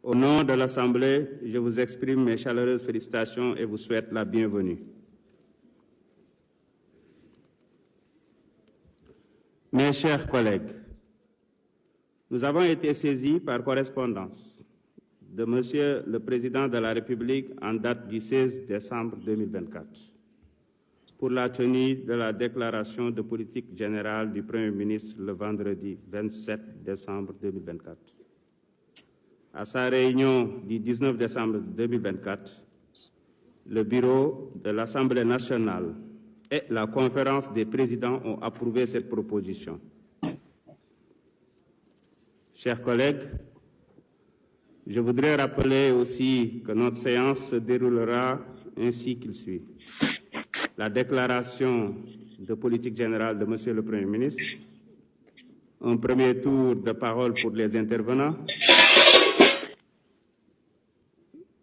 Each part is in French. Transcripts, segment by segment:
Au nom de l'Assemblée, je vous exprime mes chaleureuses félicitations et vous souhaite la bienvenue. Mes chers collègues, nous avons été saisis par correspondance de Monsieur le Président de la République en date du 16 décembre 2024 pour la tenue de la déclaration de politique générale du Premier ministre le vendredi 27 décembre 2024. À sa réunion du 19 décembre 2024, le bureau de l'Assemblée nationale et la conférence des présidents ont approuvé cette proposition. Chers collègues, je voudrais rappeler aussi que notre séance se déroulera ainsi qu'il suit. La déclaration de politique générale de Monsieur le Premier ministre, un premier tour de parole pour les intervenants,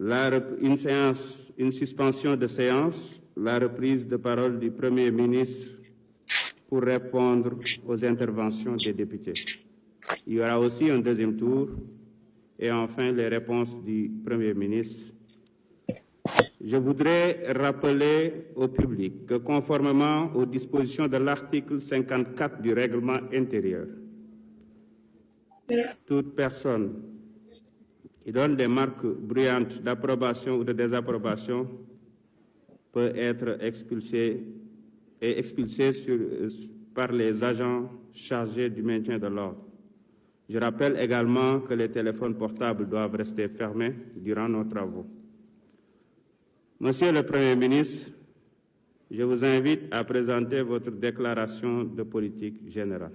une suspension de séance, la reprise de parole du Premier ministre pour répondre aux interventions des députés. Il y aura aussi un deuxième tour et enfin les réponses du Premier ministre. Je voudrais rappeler au public que conformément aux dispositions de l'article 54 du règlement intérieur, toute personne qui donne des marques bruyantes d'approbation ou de désapprobation peut être expulsée par les agents chargés du maintien de l'ordre. Je rappelle également que les téléphones portables doivent rester fermés durant nos travaux. Monsieur le Premier ministre, je vous invite à présenter votre déclaration de politique générale.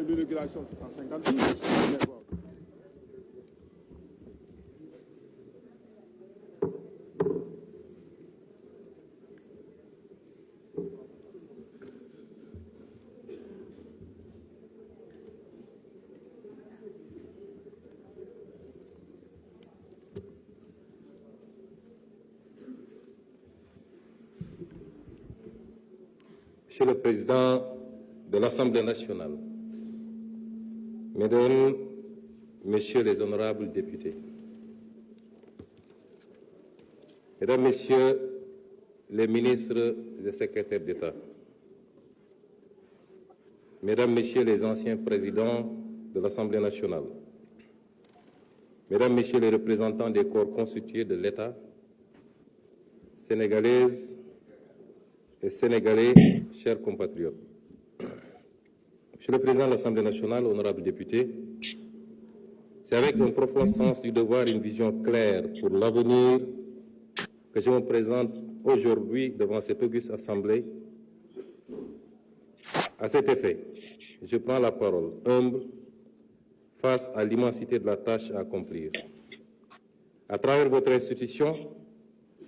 L'inauguration, c'est en 56 minutes. Monsieur le Président de l'Assemblée nationale, Mesdames, Messieurs les honorables députés, Mesdames, Messieurs les ministres et secrétaires d'État, Mesdames, Messieurs les anciens présidents de l'Assemblée nationale, Mesdames, Messieurs les représentants des corps constitués de l'État, Sénégalaises et Sénégalais, chers compatriotes. Monsieur le Président de l'Assemblée nationale, honorables députés, c'est avec un profond sens du devoir et une vision claire pour l'avenir que je me présente aujourd'hui devant cette auguste Assemblée. À cet effet, je prends la parole humble face à l'immensité de la tâche à accomplir. À travers votre institution,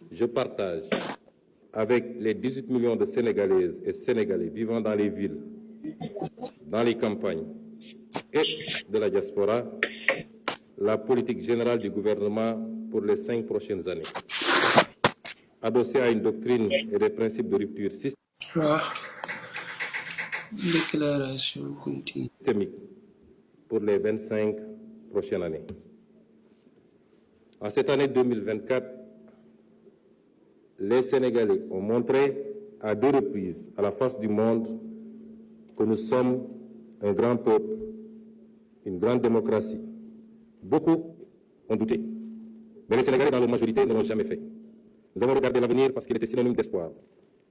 je partage avec les 18 millions de Sénégalaises et Sénégalais vivant dans les villes, dans les campagnes et de la diaspora, la politique générale du gouvernement pour les 5 prochaines années. Adossée à une doctrine et des principes de rupture systémique pour les 25 prochaines années. En cette année 2024, les Sénégalais ont montré à 2 reprises à la face du monde que nous sommes un grand peuple, une grande démocratie. Beaucoup ont douté, mais les Sénégalais dans leur majorité ne l'ont jamais fait. Nous avons regardé l'avenir parce qu'il était synonyme d'espoir.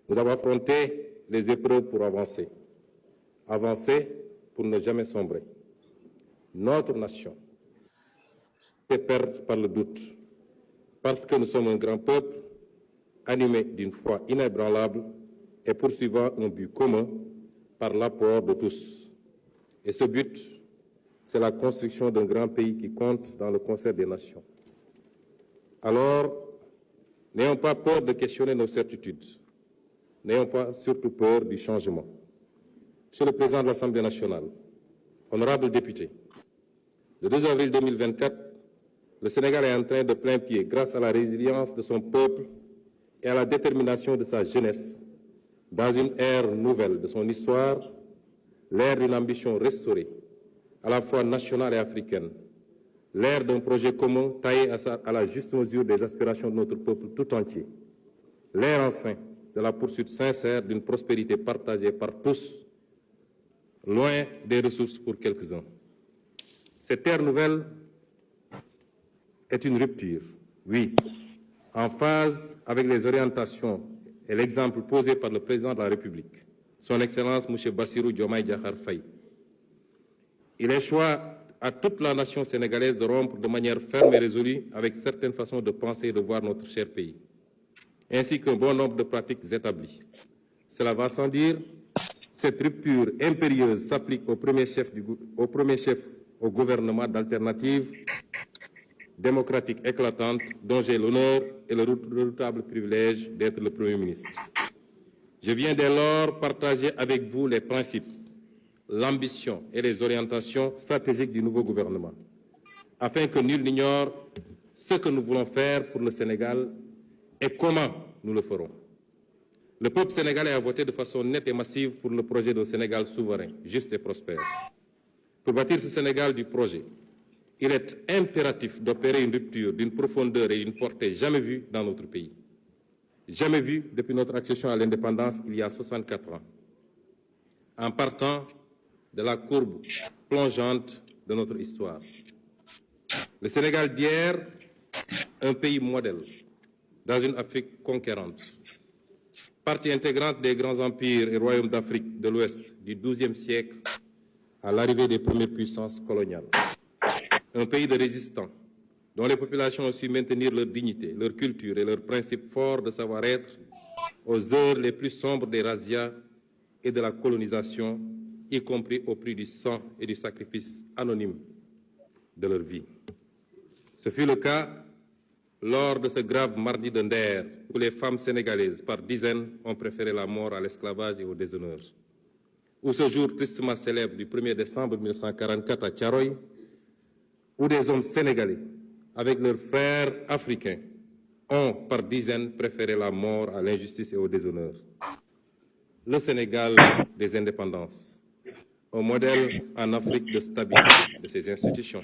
Nous avons affronté les épreuves pour avancer. Avancer pour ne jamais sombrer. Notre nation est perdue par le doute, parce que nous sommes un grand peuple, animé d'une foi inébranlable et poursuivant un but commun par l'apport de tous. Et ce but, c'est la construction d'un grand pays qui compte dans le concert des nations. Alors, n'ayons pas peur de questionner nos certitudes. N'ayons pas surtout peur du changement. Monsieur le Président de l'Assemblée nationale, honorables députés, le 2 avril 2024, le Sénégal est en train de plein pied, grâce à la résilience de son peuple et à la détermination de sa jeunesse, dans une ère nouvelle de son histoire, l'ère d'une ambition restaurée, à la fois nationale et africaine, l'ère d'un projet commun taillé à la juste mesure des aspirations de notre peuple tout entier, l'ère enfin de la poursuite sincère d'une prospérité partagée par tous, loin des ressources pour quelques-uns. Cette ère nouvelle est une rupture, oui, en phase avec les orientations et l'exemple posé par le président de la République, son Excellence M. Bassirou Diomaye Diakhar Faye. Il échoit à toute la nation sénégalaise de rompre de manière ferme et résolue avec certaines façons de penser et de voir notre cher pays, ainsi qu'un bon nombre de pratiques établies. Cela va sans dire, cette rupture impérieuse s'applique au premier chef au gouvernement d'alternative démocratique éclatante dont j'ai l'honneur et le redoutable privilège d'être le Premier ministre. Je viens dès lors partager avec vous les principes, l'ambition et les orientations stratégiques du nouveau gouvernement, afin que nul n'ignore ce que nous voulons faire pour le Sénégal et comment nous le ferons. Le peuple sénégalais a voté de façon nette et massive pour le projet d'un Sénégal souverain, juste et prospère. Pour bâtir ce Sénégal du projet, il est impératif d'opérer une rupture d'une profondeur et d'une portée jamais vue dans notre pays. Jamais vue depuis notre accession à l'indépendance il y a 64 ans. En partant de la courbe plongeante de notre histoire. Le Sénégal d'hier, un pays modèle dans une Afrique conquérante, partie intégrante des grands empires et royaumes d'Afrique de l'Ouest du XIIe siècle à l'arrivée des premières puissances coloniales. Un pays de résistants, dont les populations ont su maintenir leur dignité, leur culture et leurs principes forts de savoir-être aux heures les plus sombres des razzias et de la colonisation, y compris au prix du sang et du sacrifice anonyme de leur vie. Ce fut le cas lors de ce grave mardi de Nder, où les femmes sénégalaises, par dizaines, ont préféré la mort à l'esclavage et au déshonneur. Ou ce jour tristement célèbre du 1er décembre 1944 à Thiaroye, où des hommes sénégalais, avec leurs frères africains, ont par dizaines préféré la mort à l'injustice et au déshonneur. Le Sénégal des indépendances, un modèle en Afrique de stabilité de ses institutions,